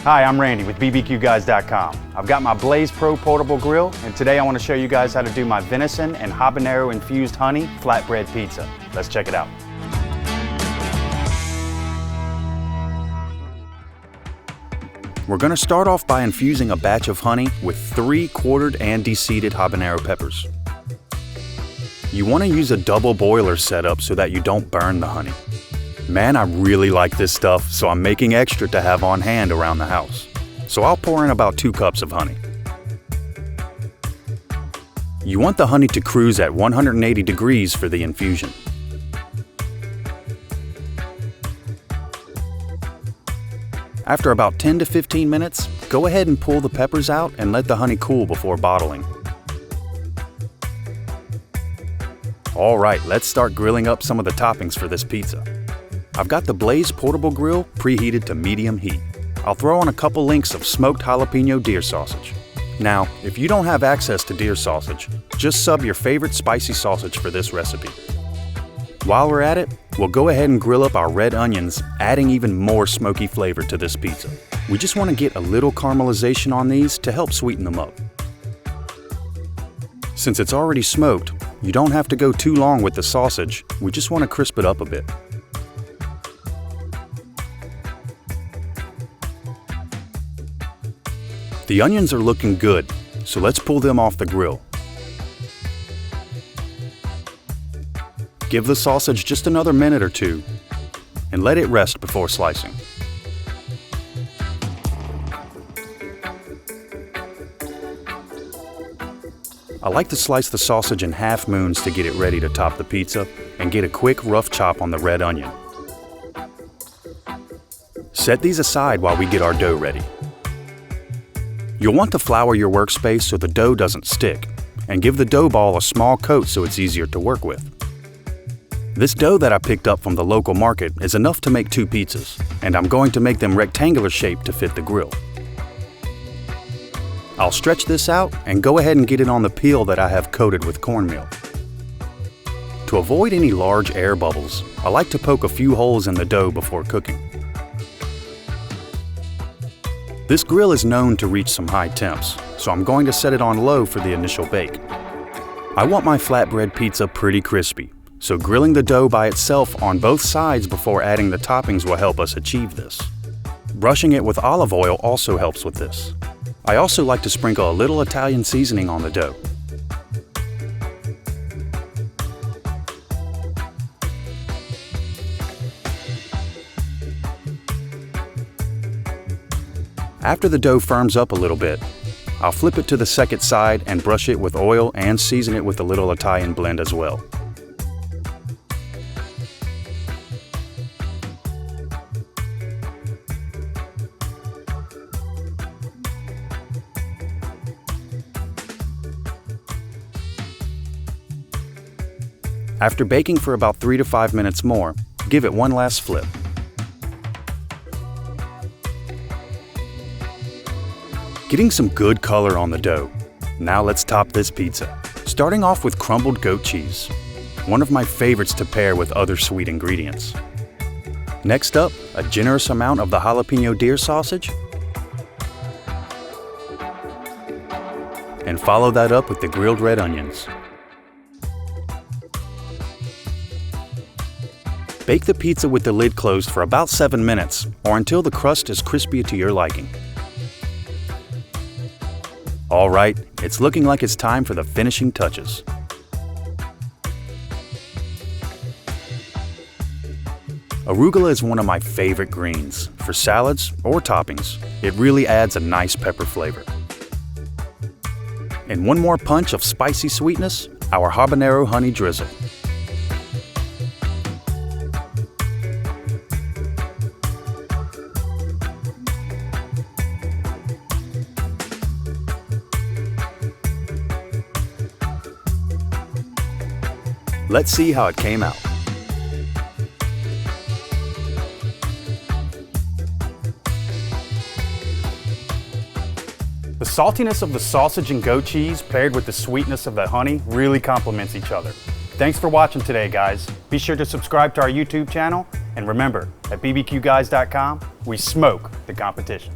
Hi, I'm Randy with BBQGuys.com. I've got my Blaze Pro portable grill, and today I want to show you guys how to do my venison and habanero infused honey flatbread pizza. Let's check it out. We're going to start off by infusing a batch of honey with 3 quartered and deseeded habanero peppers. You want to use a double boiler setup so that you don't burn the honey. Man, I really like this stuff, so I'm making extra to have on hand around the house. So I'll pour in about 2 cups of honey. You want the honey to cruise at 180 degrees for the infusion. After about 10 to 15 minutes, go ahead and pull the peppers out and let the honey cool before bottling. Alright, let's start grilling up some of the toppings for this pizza. I've got the Blaze portable grill preheated to medium heat. I'll throw on a couple links of smoked jalapeno deer sausage. Now, if you don't have access to deer sausage, just sub your favorite spicy sausage for this recipe. While we're at it, we'll go ahead and grill up our red onions, adding even more smoky flavor to this pizza. We just want to get a little caramelization on these to help sweeten them up. Since it's already smoked, you don't have to go too long with the sausage, we just want to crisp it up a bit. The onions are looking good, so let's pull them off the grill. Give the sausage just another minute or two, and let it rest before slicing. I like to slice the sausage in half moons to get it ready to top the pizza and get a quick rough chop on the red onion. Set these aside while we get our dough ready. You'll want to flour your workspace so the dough doesn't stick, and give the dough ball a small coat so it's easier to work with. This dough that I picked up from the local market is enough to make 2 pizzas, and I'm going to make them rectangular shaped to fit the grill. I'll stretch this out and go ahead and get it on the peel that I have coated with cornmeal. To avoid any large air bubbles, I like to poke a few holes in the dough before cooking. This grill is known to reach some high temps, so I'm going to set it on low for the initial bake. I want my flatbread pizza pretty crispy, so grilling the dough by itself on both sides before adding the toppings will help us achieve this. Brushing it with olive oil also helps with this. I also like to sprinkle a little Italian seasoning on the dough. After the dough firms up a little bit, I'll flip it to the second side and brush it with oil and season it with a little Italian blend as well. After baking for about 3 to 5 minutes more, give it one last flip. Getting some good color on the dough. Now let's top this pizza. Starting off with crumbled goat cheese, one of my favorites to pair with other sweet ingredients. Next up, a generous amount of the jalapeno deer sausage. And follow that up with the grilled red onions. Bake the pizza with the lid closed for about 7 minutes, or until the crust is crispy to your liking. Alright, it's looking like it's time for the finishing touches. Arugula is one of my favorite greens. For salads or toppings, it really adds a nice pepper flavor. And one more punch of spicy sweetness, our habanero honey drizzle. Let's see how it came out. The saltiness of the sausage and goat cheese paired with the sweetness of the honey really complements each other. Thanks for watching today, guys. Be sure to subscribe to our YouTube channel, and remember, at BBQGuys.com, we smoke the competition.